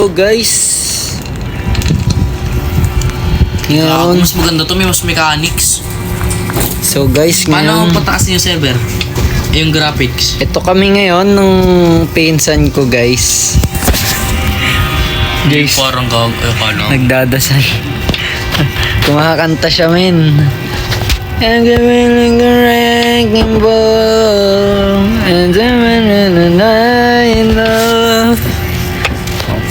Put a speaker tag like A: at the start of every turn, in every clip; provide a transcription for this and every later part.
A: So guys, ngayon,
B: Mas maganda to, may mas mechanics.
A: so guys,
B: Paano
A: ngayon,
B: pataas niyo server? Yung graphics.
A: ito kami ngayon ng pinsan ko guys.
B: Guys, parang paano?
A: Nagdadasal. Kumakanta siya men. And the feeling the wrecking ball, and the in love.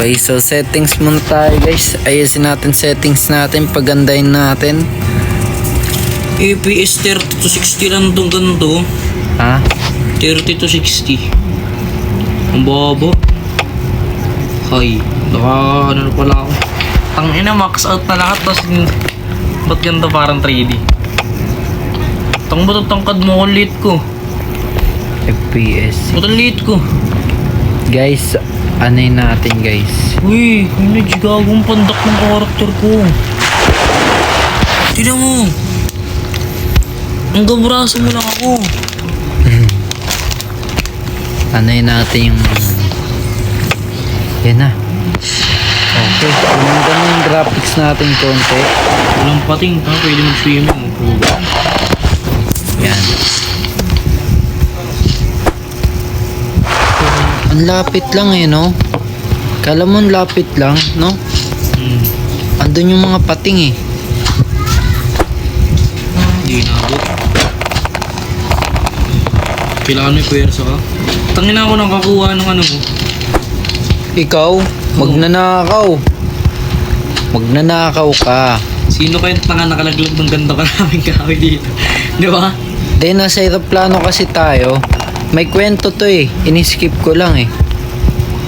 A: Okay, so settings muna tayo guys. Ayusin natin settings natin, pagandahin natin.
B: FPS 30 to 60 lang itong ganito.
A: Ha?
B: 30 to 60. Ang baba. Hay, ano na pala ako. Tangina, max out na lahat. Tapos, ba't ganito parang 3D? Ba't ang tangkad mo? Ang liit ko.
A: FPS.
B: Ba't ang liit ko?
A: Guys, ano'y natin guys.
B: Uy, hindi gagawang pandak ng karakter ko. Tignan mo. Ang gabraso mo lang ako.
A: Ano'y natin yung... Yan na. Okay, ganda na yung graphics natin konti.
B: Walang pating pa, pwede mag-swimming.
A: Yan. Ang lapit lang eh, no? Kala mo ang lapit lang, no? Andun yung mga pating eh.
B: Hindi nabot. Kailangan may pwersa ka. Tangina ako nang kakuha ng ano mo.
A: Ikaw, magnanakaw. Magnanakaw ka.
B: Sino kayong tanga nakalaglag ng ganda karaming kahoy dito? Di ba?
A: Then, nasa aeroplano kasi tayo. May kwento to eh. Iniskip ko lang eh.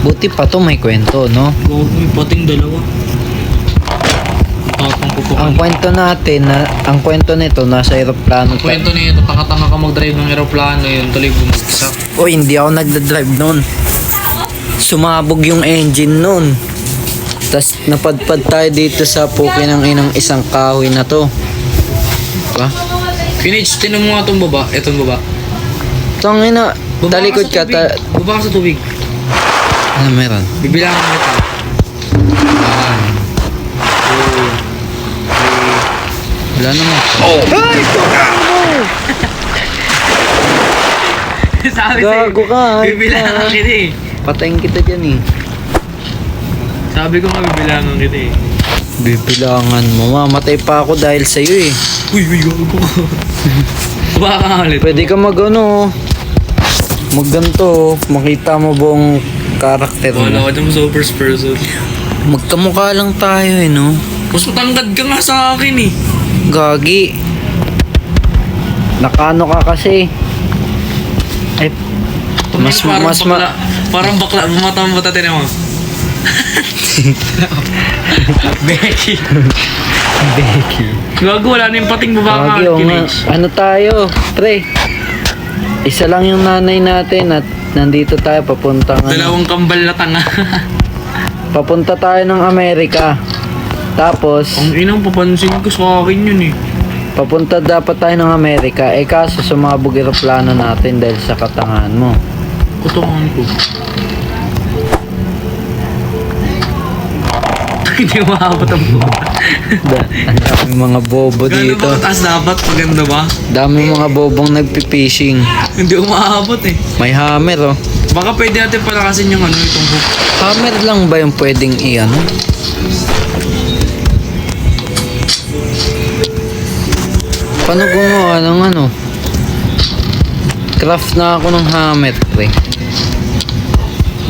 A: Buti pa to may kwento, no?
B: Gawa may pating dalawa. Tatang ko po
A: Ang kwento natin, ang kwento nito, nasa aeroplano
B: Ang kwento niya ito, tanga-tanga ka mag-drive ng aeroplano yun, tuloy bumagsak.
A: O, hindi ako nagdadrive nun. Sumabog yung engine nun. Tapos napadpad tayo dito sa puki ng inang isang kahoy na to. Diba?
B: Finage, tinan mo nga itong baba. Itong baba.
A: Tangina,
B: Baba
A: talikod ka.
B: sa tubig. Baba ka sa tubig.
A: Ano meron?
B: Bibilangan mo ito. 1, 2, 3.
A: Wala naman.
B: Sabi
A: Gago ka.
B: bibilangan kita eh.
A: Patayin kita dyan eh.
B: Sabi ko nga bibilangan kita eh.
A: Bibilangan mo. Mamatay pa ako dahil sa'yo eh.
B: Uy, gago ko. Baba ka nga ulit.
A: Pwede ka magganto. Makita mo buong karakter
B: Wala
A: mo.
B: ka dyan sa first person.
A: Magkamukha lang tayo eh, no?
B: Mas matangkad ka nga sa akin eh.
A: Gagi. Nakano ka kasi. Ay,
B: Parang bakla, bumatang bata tinan mo. Becky.
A: Becky.
B: Gago, wala na yung pating baba ka.
A: Gagi, o nga. Ano tayo? Pre. Isa lang yung nanay natin at nandito tayo papuntang
B: Dalawang kambal na tanga.
A: papunta tayo ng Amerika. Tapos,
B: Ang inang papansin ko sa akin yun eh.
A: papunta dapat tayo ng Amerika. Eh kaso sumabog aeroplano natin dahil sa katangahan mo.
B: Kutungan ko. Hindi maabot ang boba.
A: Ang daming mga bobo
B: Gano'n
A: dito.
B: ba taas dapat? Paganda ba?
A: Daming mga bobong nagpipishing.
B: Hindi umaabot eh.
A: May hammer oh.
B: Baka pwede natin palakasin yung ano, itong hook.
A: Hammer lang ba yung pwedeng iyan? Paano gumawa ng ano? Craft na ako ng hammer, pre.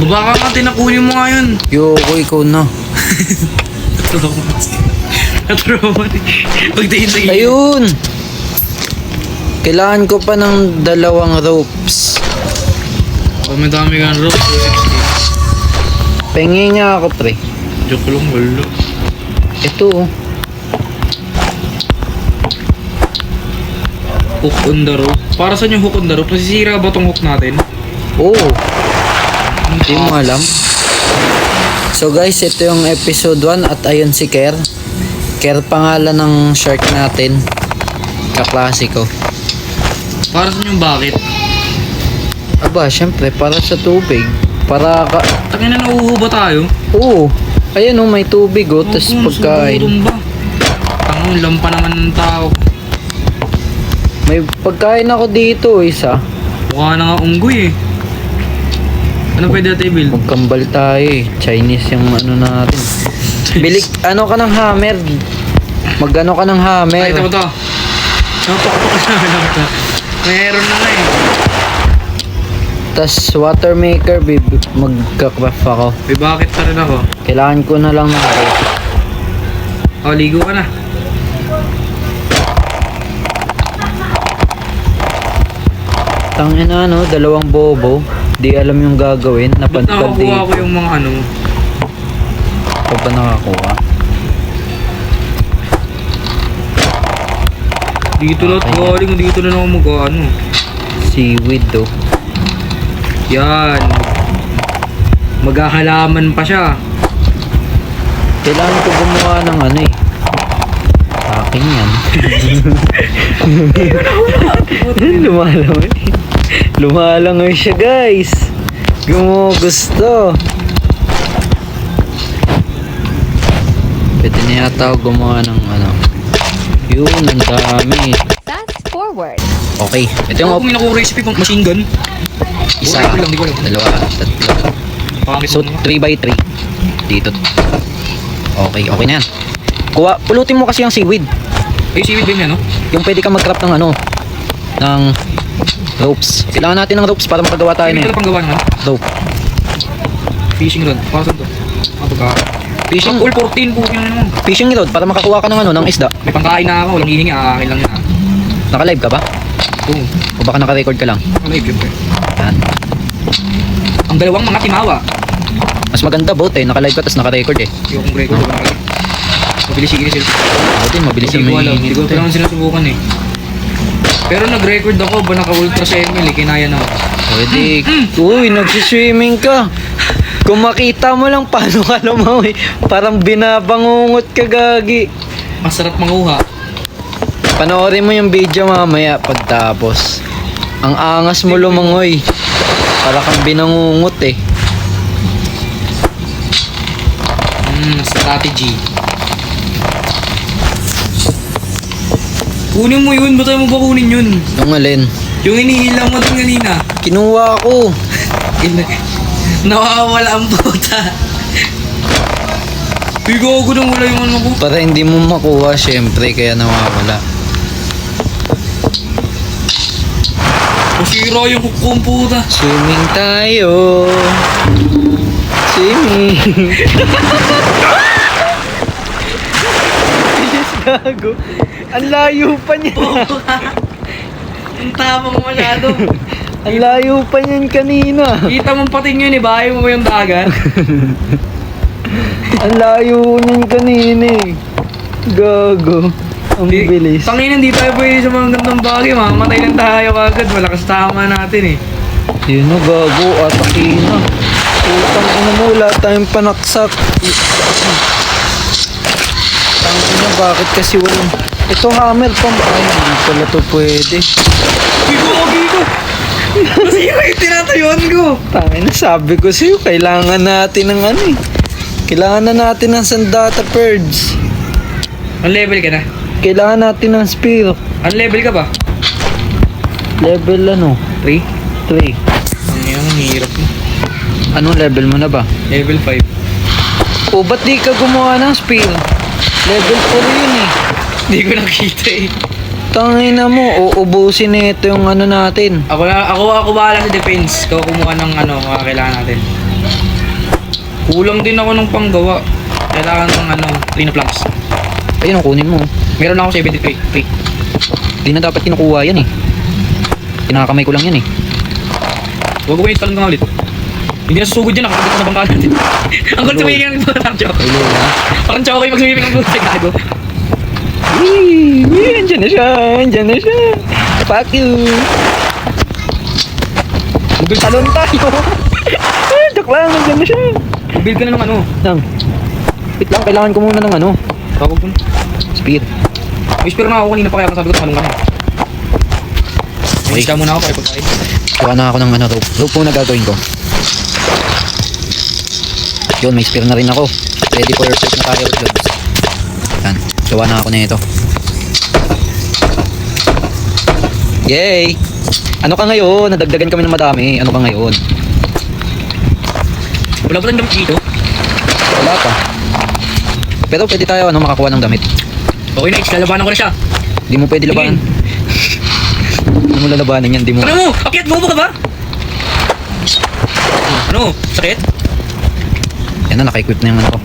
B: Baba ka nga, tinakunin mo nga yun.
A: Yoko, ikaw na.
B: Natrauma. Pagdating sa iyo.
A: Ayun! Kailangan ko pa ng 2 ropes.
B: Oh, may dami kang rope. 260.
A: Pengi niya ako, pre.
B: Joke lang, wala.
A: Ito oh.
B: Hook on the rope. Para saan yung hook on the rope? Nasisira ba tong hook natin?
A: Oo. Hindi mo alam. So guys, ito yung episode 1 at ayun si Ker. Ker pangalan ng shark natin. Kaklasiko.
B: Para saan yung bakit?
A: Aba, syempre para sa tubig. Para ka...
B: Tangina na uuho ba tayo?
A: Oo. Ayan oh, may tubig oh, tas
B: Opo,
A: pagkain.
B: sugutom ba? Tangon, lampa naman ng tao.
A: May pagkain ako dito, isa.
B: Mukha na nga unggoy eh. Ano pwede natin i-build?
A: Magkambal tayo eh. Chinese yung ano natin. Bilik, ano ka ng hammer? Mag-ano ka ng hammer?
B: Ay, ito ba ito? Napapakas na lang ito. Meron na eh.
A: Tas water maker, magka-craft ako.
B: May bakit pa rin ako?
A: Kailangan ko na lang ng
B: Oh, ligo ka na.
A: tangina no, dalawang bobo. Di alam yung gagawin.
B: Ba't
A: Napadpad
B: nakakuha ko
A: dito.
B: yung mga ano?
A: Pa ba nakakuha?
B: Dito lahat
A: Okay.
B: galing. Dito na lang ako mag-ano.
A: Seaweed oh.
B: Yan. Maghahalaman pa siya.
A: Kailangan ko gumawa ng ano eh. Akin yan. Lumalangoy. Lumalangoy siya guys. Gumugusto. Pwede na yata ako gumawa ng ano. Yun, ang dami.
C: Fast forward.
A: Okay, ito yung
B: Ito kung nakuha recipe pang machine gun.
A: isa,
B: Di ko alam.
A: dalawa, tatlo.
B: Pangit
A: So,
B: mo.
A: 3x3. Dito. Okay, okay na yan. Kuha, pulutin mo kasi yung seaweed.
B: Ay, seaweed ba yun, no?
A: Yung pwede ka mag-craft ng ano, ng ropes. Kailangan natin ng ropes para makagawa tayo
B: Seaweed
A: ng
B: na panggawa ng ano?
A: rope.
B: Fishing rod. Para saan to? Pagka...
A: Fishing,
B: All 14 po yun naman.
A: fishing rod para makakuha ka ng ano, ng isda.
B: May pangkain na ako. Walang hihingi. Akin lang yun.
A: Naka-live ka ba?
B: Oo.
A: O baka naka-record ka lang?
B: Live yun.
A: Yan.
B: Ang dalawang mga timawa.
A: Mas maganda both eh, naka-live ka tapos naka-record eh.
B: Yung kung record. Mabilis sige sila.
A: Ako din, mabilis
B: Hindi
A: yung
B: ko
A: may
B: alam. Hindi ko pa naman sinusubukan eh. Pero nag-record ako ba naka-ultra sa ML eh. Kinaya na ako.
A: Pwede. Uy, nagsiswimming ka. Kung makita mo lang paano ka lumawi, parang binabangungot ka gagi.
B: Masarap manguha.
A: Panoorin mo yung video mamaya pagtapos. Ang angas mo lumangoy. Para kang binangungot eh.
B: Strategy. Kunin mo yun. Ba't tayo mo ba kunin yun?
A: Yung alin?
B: Yung inihilang mo din kanina.
A: Kinuha ko.
B: Nawawala ang puta. Bigo ko nang wala yung ano ko.
A: Para hindi mo makuha syempre kaya nawawala.
B: Masira yung hook kong puta.
A: Swimming tayo. Swimming. Yes, gago. Ang layo pa niya.
B: Ang tama mo masyado.
A: Ang layo pa niyan kanina.
B: Kita mong pating yun eh. Bahay mo ba yung dagat?
A: Ang layo niyan kanina eh. Gago. Ang bilis.
B: Tangin, hindi tayo pwede sa mga gandang bagay. Mamamatay lang tayo kagad. Malakas tama natin eh.
A: Yun o, gago. Ataki na. Utang ina mo. Wala tayong panaksak. Tangin na, bakit kasi walang... Ito hammer pang... Ay, hindi pala to pwede.
B: Bigo! Masira yung tinatayuan ko.
A: Tangin na, sabi ko sa'yo, kailangan natin ng ano eh. Kailangan na natin ng sandata purge.
B: Ang level ka na?
A: Kailangan natin ng spear.
B: Ang level ka ba?
A: Level ano?
B: 3?
A: 3.
B: Ang hirap mo.
A: Anong level mo na ba?
B: Level 5.
A: O, ba't di ka gumawa ng spear? Level 4 yun eh.
B: Hindi ko nakita eh.
A: Tangina mo, uubusin na ito yung ano natin.
B: Ako bahala sa defense. Ikaw kumuha ng ano, mga kailangan natin. Kulang din ako ng panggawa. Kailangan ng ano, 3 na planks.
A: Ayun, ang kunin mo.
B: Meron na ako 73.
A: Di na dapat kinukuha yan eh. Kinakamay ko lang yan eh.
B: Huwag ko install nga ulit. Hindi na susugod yan, nakakabit ko sa bangka natin. Ang kung tumigil ng puta ng choco.
A: Ayun ha.
B: Parang choco yung mag-swimming ng puta, gago.
A: Wee! Andyan na siya! Andyan na siya! Fuck you! Talon tayo! Joke lang! Andyan na siya!
B: Build ka na ng ano.
A: Nang, wait lang, kailangan ko muna ng ano.
B: Tawag ko na.
A: Speed.
B: May spare na ako kanina pa kaya sabi ko tanong ka na. May
A: Wait.
B: isa muna ako para pagkain.
A: Kuha na ako ng ano, rope. Rope muna gagawin ko. Yun, may spear na rin ako. Ready for fight na tayo, Lods. Yan, gawa na ako na ito. Yay! Ano ka ngayon? Nadagdagan kami ng madami. Ano ka ngayon?
B: Wala ba tayong damit dito?
A: Wala pa. Pero pwede tayo makakuha ng damit.
B: Okay na, lalabanan ko na siya.
A: Di mo pwede labanan. Hindi mo lalabanan yan, di mo.
B: Ano mo? Akyat mo ka ba? Ano? Sakit?
A: Yan na, naka-equip na yung ano ko.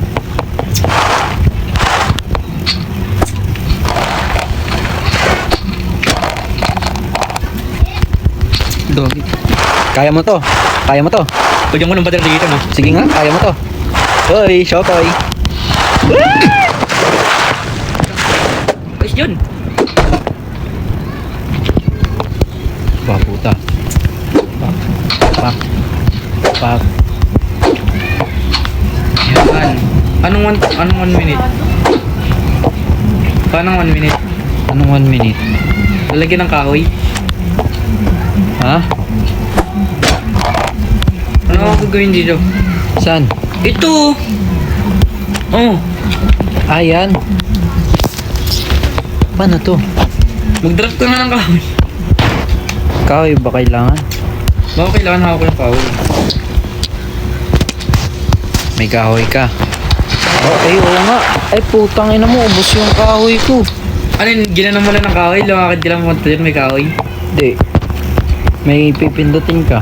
B: Doggy.
A: Kaya mo to. Kaya mo to.
B: Pagyan ko ng bater dito, no?
A: Sige nga, kaya mo to. Hoy, Shokoy.
B: Ayos yun.
A: Wah, puta. Pak. Pak.
B: Yan. Anong 1 minute? Paano 1 minute?
A: Anong 1 minute?
B: Lalagyan ng kahoy?
A: Ha?
B: Ano ako gagawin dito?
A: Saan?
B: Ito! Oh,
A: Ayan. Paano to?
B: mag-drop ka na ng kahoy.
A: Kahoy ba kailangan?
B: Baka kailangan hawak ko ng kahoy.
A: May kahoy ka. Oh, ay, oo nga. Ay, putang ina mo. Ubus yung kahoy ko.
B: Ano yun? Ginanong mo lang ng kahoy? Lumakad ka lang pumunta dyan, may kahoy?
A: Hindi. May pipindutin ka.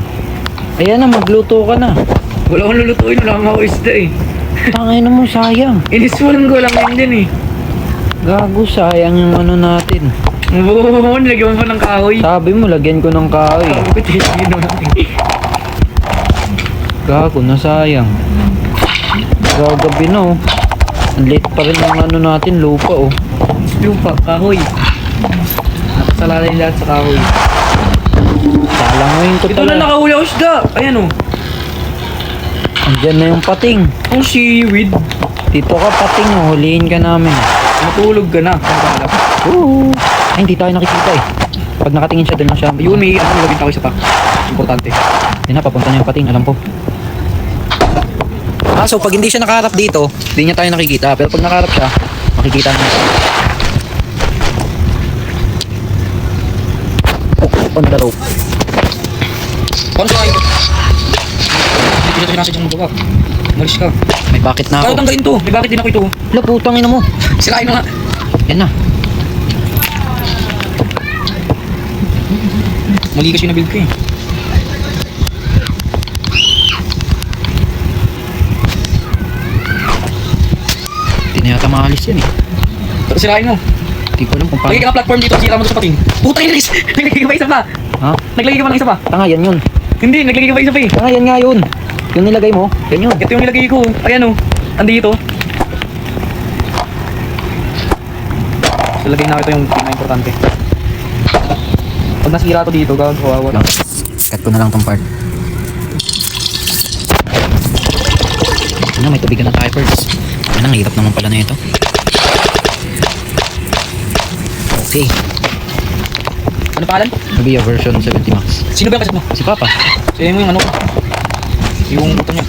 A: Ayan na, magluto ka na.
B: Wala akong lulutuin, wala akong isda eh.
A: Tangay na mo, sayang.
B: Iniswalan ko lang yan dyan eh.
A: Gago, sayang yung ano natin.
B: Oo, nilagyan mo pa ng kahoy.
A: Sabi mo, lagyan ko ng kahoy.
B: Sabi ko, tino natin.
A: Gago, nasayang. Gagabi na, oh. Ang late pa rin ang ano natin, lupa, oh.
B: Lupa, kahoy. Nakasalalay lahat sa kahoy.
A: Salang ngayon ko
B: Ito na
A: talaga.
B: nakahuli ako isda. Ayan oh.
A: Andyan na yung pating.
B: Ang seaweed.
A: Dito ka pating, oh. Hulihin ka namin.
B: Matulog ka na. Ang kalap.
A: Oo. Ay, hindi tayo nakikita, eh. Pag nakatingin siya, doon na siya.
B: Yun, may ano nilagyan ako isa pa. Importante.
A: Yan na, papunta na yung pating, alam ko. Ah, so pag hindi siya nakaharap dito, hindi niya tayo nakikita. Pero pag nakaharap siya, makikita niya. Oh, on the rope.
B: Paano tayo? Hindi ko sinasa dyan mo. Malis ka.
A: May bucket na
B: Paano
A: ako.
B: tanggalin to? May bakit din ako ito.
A: Wala, putang ina mo.
B: Sirain mo nga.
A: Yan na.
B: Mali kasi na-build ko eh.
A: Hindi na yata maalis yan, eh.
B: Pero sirain mo.
A: Hindi ko alam kung
B: Lagay
A: paano.
B: ka ng platform dito, sira mo to sa pating. Puta yun, Chris! Naglagay ka ba isa pa?
A: Ha?
B: Naglagay ka ba ng isa pa?
A: Tanga, yan yun.
B: Hindi, naglagay ka ba isa pa eh?
A: Tanga, yan nga yun. Yung nilagay mo, yan yun.
B: Ito yung nilagay ko. Ayan oh. Andito. So lagay na ito yung pinaka-importante. Pag nasira to dito, gawin ko awa.
A: Lang. Cut ko na lang tong part. Ano, may tubigan na tayo first. Ano, ang hirap naman pala na ito. Okay.
B: Ano pangalan?
A: Nubia version 70 max.
B: Sino ba yung kasit mo?
A: Si Papa.
B: Sino mo yung ano ko? Yung ito niya.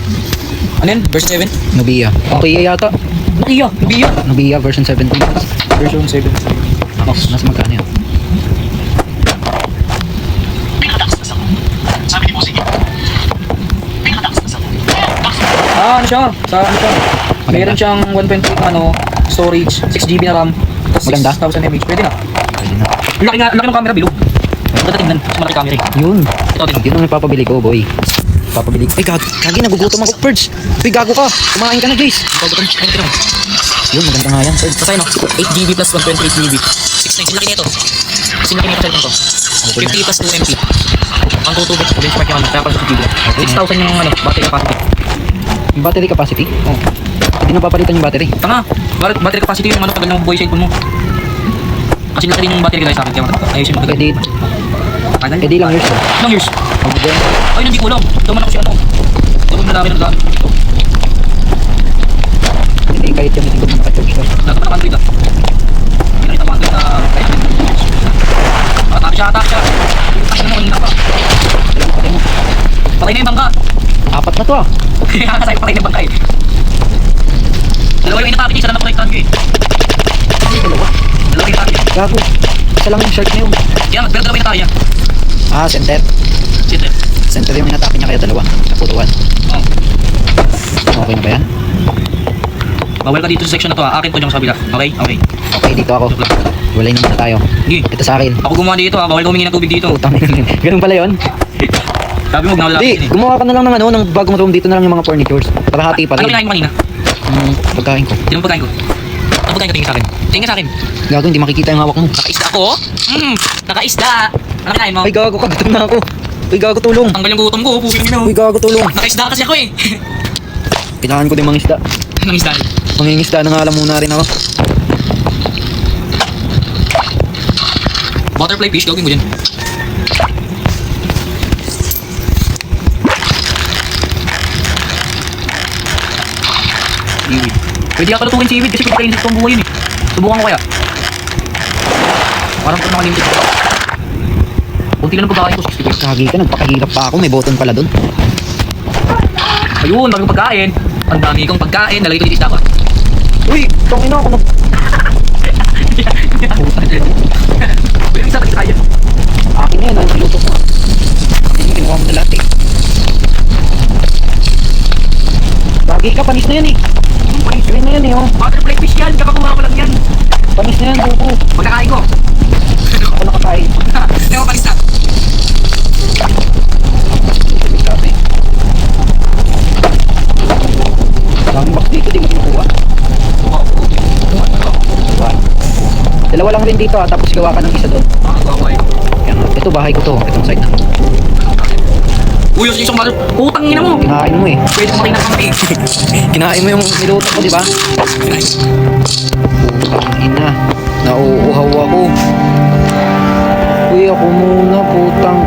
B: Ano yan? Version 7?
A: Nubia. Okay yata.
B: Nokia! Nokia!
A: Nubia version 70 max.
B: Version 7.
A: Max. Nasa magkano yun?
B: Ah, ano siya? Sa ano siya?
A: Maganda.
B: Meron siyang 128 ano, storage, 6GB na RAM, tapos
A: Maganda.
B: 6,000 mAh. Pwede na.
A: Pwede na.
B: Laki ng camera bilog. Maganda tingnan, mas malaki camera eh.
A: Yun.
B: Ito tingnan.
A: Yun ang napapabili ko, boy. Papabili ko. Ay, kagi, nagugutom ako, Purge. Uy, gago ka. Kumain ka na, Jace.
B: Bago ito, ano ito?
A: Yun, maganda nga yan, Purge.
B: Tapos ayun, 8GB plus 128GB. 619, laki nito. Kasi laki nito cellphone to. 50 plus 2MP. Ang tutubig, benchmark yung ano, kaya pala 50GB. 6,000 yung ano, battery capacity.
A: Yung battery capacity?
B: Oh.
A: Hindi na papalitan yung battery.
B: Tanga, battery capacity yung ano, tagal ng buhay cellphone mo. Kasi laki din yung battery guys sa akin, kaya ayusin mo tagal.
A: Edit.
B: Tagal?
A: Edi lang years.
B: Ilang years?
A: Magdeng.
B: Ay, hindi ko alam. Ito man ako si ano. Ito man marami ng gamit. Ito.
A: Hindi, kahit yung hindi ko nakacharge ka.
B: Nagkakaroon ka. Hindi nakita mo ang kahit. Atake siya, atake siya. Atake na mo, hindi na pa. Patay na yung bangka.
A: 4 na to, ah.
B: Kaya nga sa'yo patay na yung bangka eh. atake niya, isa lang nakonektahan ko eh.
A: Dalawa.
B: Dalawa yung atake niya.
A: Gago. Isa lang yung shark na yun.
B: Yan, pero dalawa yung atake niya.
A: Ah, center.
B: Shit eh.
A: Center yung inatake niya kaya dalawa. Naputuan.
B: Oh.
A: Okay na ba yan?
B: Bawal ka dito sa section na to ha. Akin po dyan sa kabila. Okay? Okay.
A: Okay, dito ako. Walay naman na tayo.
B: Sige.
A: Ito sa akin.
B: Ako gumawa dito ha. Bawal ka humingi ng tubig dito.
A: Putang ina. Ganun pala yun?
B: Sabi mo, nawala
A: Di,
B: ka eh.
A: gumawa ka na lang ng ano, ng bagong room dito na lang yung mga furnitures. Para hati pa
B: Ano
A: rin.
B: kinain mo kanina?
A: Pagkain ko.
B: Sino pagkain ko? Ano pagkain ko? Tingin sa akin. Tingin sa akin.
A: Gago, hindi makikita yung hawak mo.
B: Nakaisda ako oh. Nakaisda. Ano kinain mo?
A: Ay, gago ka. Gutom na ako. Uy, gago, tulong.
B: Tanggal yung gutom ko. Pugi ng ino.
A: Uy, gago, tulong.
B: Nakaisda kasi ako eh.
A: Kailangan ko din mangisda.
B: Anong isda?
A: Mangingisda na nga alam muna rin ako.
B: Butterfly fish. Gawin mo dyan. Seaweed. Pwede ka lutuin seaweed kasi pwede kainin sa itong buhay yun eh. Subukan ko kaya. Parang pag nakalimit. Kunti lang ang pagkain ko. 60 pesos.
A: Kagi ka, nagpakahirap pa ako. May button pala doon.
B: Ayun, dami kong pagkain. Ang dami kong pagkain. Nalagay ko dito isda ko.
A: Uy, tangina ako.
B: Pwede isa tayo.
A: Akin na yan, ang niluto ko. Hindi kinuha mo na lahat eh. Lagi ka, panis na yan eh. Panis na yan eh, oh.
B: Butterfly fish yan. Kapakuha ko lang yan.
A: Panis na yan, buko.
B: Pagkakain ko.
A: Ako nakakain.
B: Ewan panis na.
A: Delikado eh. Daming box dito, di mo kinukuha. Dalawa lang rin dito ah, tapos gawa ka ng isa doon. Yan, ito bahay ko to, itong side na.
B: Uy, yung isang mother. Putang ina mo.
A: Kinain mo eh.
B: Pwede mo ng kamay.
A: Kinain mo yung niluto ko, di ba? Putang ina. Nauuhaw ako. Uy, ako muna, putang.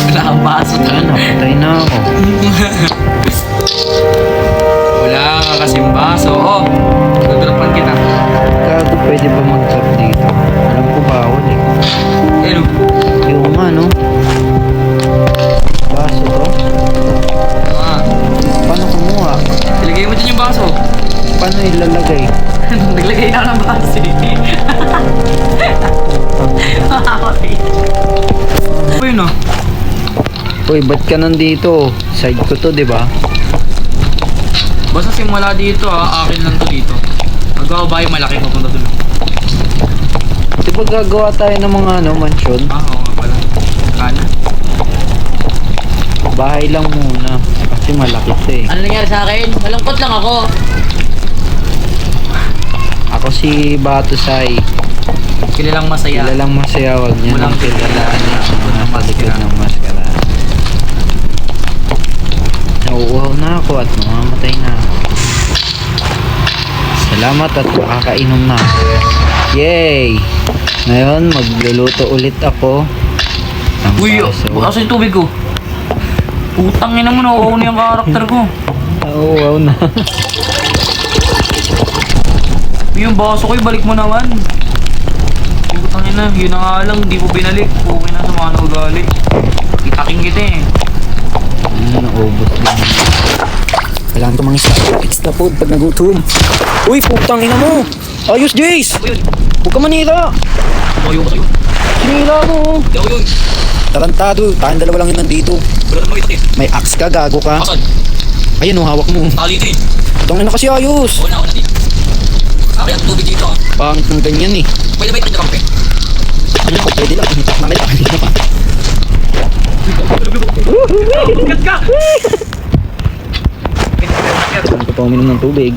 B: Wala kang baso
A: Wala na, patay na ako.
B: Wala ka kasing baso. Oh, tuturapan kita.
A: Gago, pwede ba mag-tap dito? Alam ko bawal eh.
B: Ano?
A: Yung nga, no? Baso to?
B: Ah,
A: Paano kumuha?
B: ilagay mo dyan yung baso.
A: Paano ilalagay?
B: Naglagay na ako ng baso eh. Uy, no?
A: Uy, ba't ka nandito? Side ko to, di ba?
B: Basta simula dito akin lang to dito. Magawa ba yung malaki papunta dun?
A: Di ba gagawa tayo ng mga ano, mansion?
B: Oo nga pala. Kana?
A: Bahay lang muna. Kasi malaki to eh.
B: Ano nangyari sa akin? Malungkot lang ako.
A: Ako si Batusay.
B: Kilalang masaya.
A: Kilalang masaya, wag niya
B: Walang
A: nang kilalaan
B: kilala.
A: na palikod ng maskara. Nauuhaw na ako at mamamatay na ako. Salamat at makakainom na ako. Yay! Ngayon, magluluto ulit ako. ng
B: Uy,
A: baso.
B: asan yung tubig ko? Putang ina mo, nauuhaw na yung karakter ko.
A: Nauuhaw na.
B: Yung baso ko, balik mo naman. Putang ina, yun na nga lang, hindi mo binalik. Okay na sa mga naugali. Itaking kita eh.
A: Naubos din. Kailangan ko mangisa. It's the food pag nagutom. Uy, putang ina mo! Ayos, Jace!
B: Ako yun.
A: Huwag ka manira!
B: Ayaw ko sa'yo.
A: Sinira mo!
B: Hindi ako yun.
A: Tarantado, tayong dalawa lang yun nandito.
B: Wala naman itak eh.
A: May axe ka, gago ka.
B: Asan?
A: Ayun, hawak mo.
B: Tali ito eh.
A: Tangin na kasi ayos.
B: Wala ako na dito. Akin ang tubig dito ah.
A: Pangit ng ganyan eh.
B: Pwede ba itak na kampe?
A: Ano ko, pwede lang. Mamaya, pwede na.
B: Ingat ka!
A: Kailangan ko pa uminom ng tubig.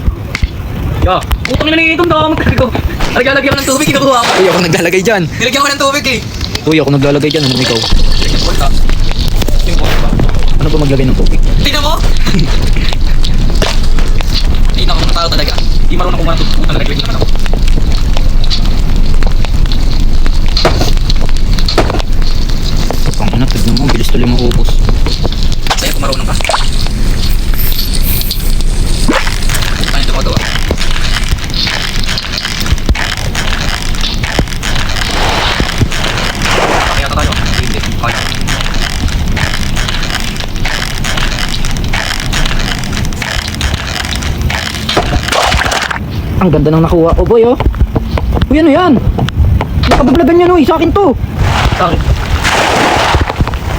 B: Ya, putang ina nang itong dami ko. Naglalagay ako ng tubig, kinukuha ko.
A: Uy, ako naglalagay dyan.
B: Nilagyan ko ng tubig eh.
A: Uy, ako naglalagay dyan. Ano ikaw?
B: Wala.
A: Ano ba maglagay ng tubig?
B: Tingnan mo! Hindi na ako ng tao talaga. Hindi marunong kung ano putang nalagay naman ako.
A: Pangina, tignan mo. Bilis tuloy maubos.
B: Sa'yo kung marunong ka. Ano ito magawa? Kaya tayo. Hindi. Kaya.
A: Ang ganda ng nakuha. Oh boy, oh. Uy, ano yan? Nakabablagan yan, uy. Sa akin to.
B: Sakit.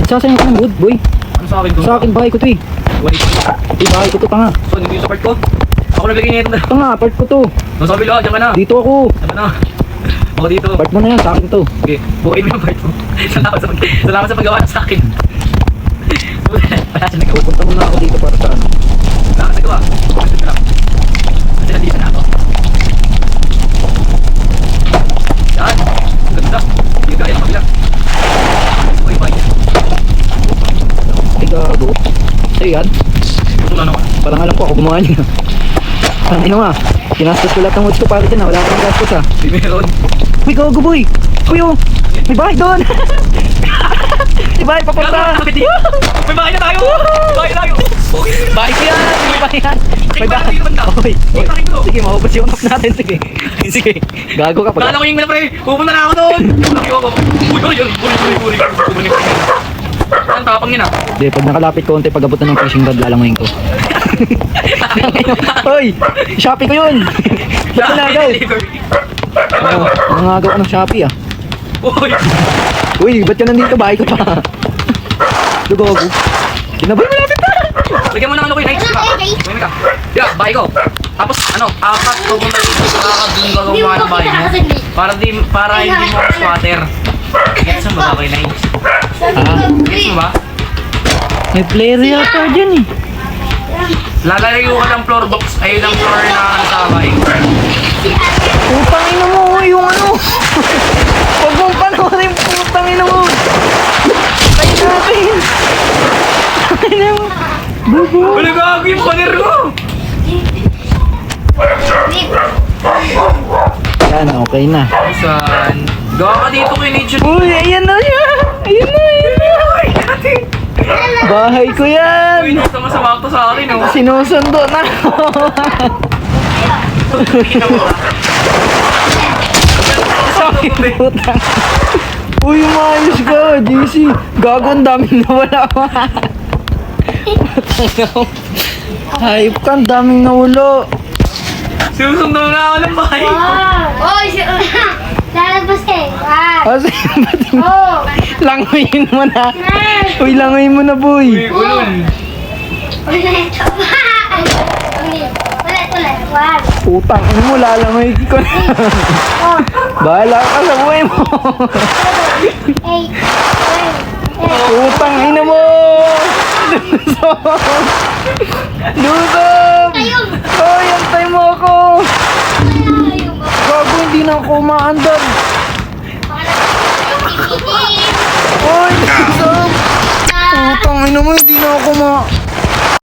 A: Sasayang ko ng wood, boy.
B: Ano sa akin ko?
A: Sa akin, bahay ko to eh.
B: Wait.
A: Bahay ko to, tanga.
B: So, hindi yung sa part ko. Ako naglagay nito na.
A: Tanga, part ko to.
B: Nasa kabila, diyan ka na.
A: Dito ako.
B: Diyan ka na. Ako dito.
A: Part mo na yan, sa akin to.
B: Okay, buhay mo yung part mo. Salamat sa paggawa sa akin. Wala siya nagawa.
A: Pupunta muna ako dito para sa ano.
B: Wala ka nagawa. Kasi nandito na ako. Saan? Ganda. Hindi kaya sa kabila. Buhay pa yan.
A: Ay, gago. Sa'yo yan.
B: Ito lang naman.
A: Parang alam ko ako gumawa niya. Parang ino nga. Kinastos ko lahat ng woods ko para dyan, wala akong gastos ha.
B: Hindi meron.
A: Uy, gago boy. Uy, oh. May bahay doon. May bahay papunta.
B: May bahay na tayo! Bahay tayo!
A: Bahay ko yan. May bahay yan. May bahay.
B: Dito banda.
A: Oy, oy.
B: Bahay ko.
A: Sige, maubos yung off natin. Sige. Sige. Gago ka
B: Kala
A: pag.
B: ko yung mga pre! Pupunta na ako doon! Uy! Ang tapang yun ah!
A: Hindi, pag nakalapit konti, pag abot na ng fishing rod, lalangoyin ko. Hoy! Shopee ko yun! Ba't nanagaw? Nangagaw ka ng Shopee ah.
B: Uy!
A: Uy, ba't ka nandito? Bahay ko pa. Dugo ako. Kinabay mo lapit pa!
B: Lagyan mo ng ano ko yung nights, diba? Tumimik ka. Yeah, bahay ko. Tapos ano, apat pupunta dito sa kakabing gagawa ng bahay mo. Para hindi mo swatter. Gets mo ba kayo nights? Gets mo ba?
A: May player yata dyan eh.
B: Lalayo ka ng floor box. Ayun ang floor na nasabay.
A: Putang ina mo, yung ano. Huwag mong panoorin, putang ina mo. Tayo natin. Tayo na mo. Bubo.
B: Wala gago yung paner ko!
A: Yan, okay na.
B: Saan? Gawa ka dito kay nature.
A: Uy, ayan na yan. Ayan na, ayan na. Bahay ko
B: Uy,
A: yan.
B: gusto mo sa wakto sa akin, oh.
A: Sinusundo na ako. Sorry, putang. Uy, umayos ka, JC. Gago, ang daming nawala. Hayop ka, ang daming nawala.
B: Sinusundo na ako ng bahay.
C: Oy, lalabas eh.
A: Kasi, ba't
C: Oh.
A: langoyin mo na? Uy, langoyin mo na, boy.
B: Uy, ulol.
C: Ulit. Ulit. Wag.
A: Putang, ano mo, lalangoy ko na.
C: Oh.
A: Bahala ka sa buhay mo.
C: Hey.
A: Putang, ina mo. Lusob!
C: Ayun.
A: Hoy, antay mo ako! Gago, hindi na ako umaandar.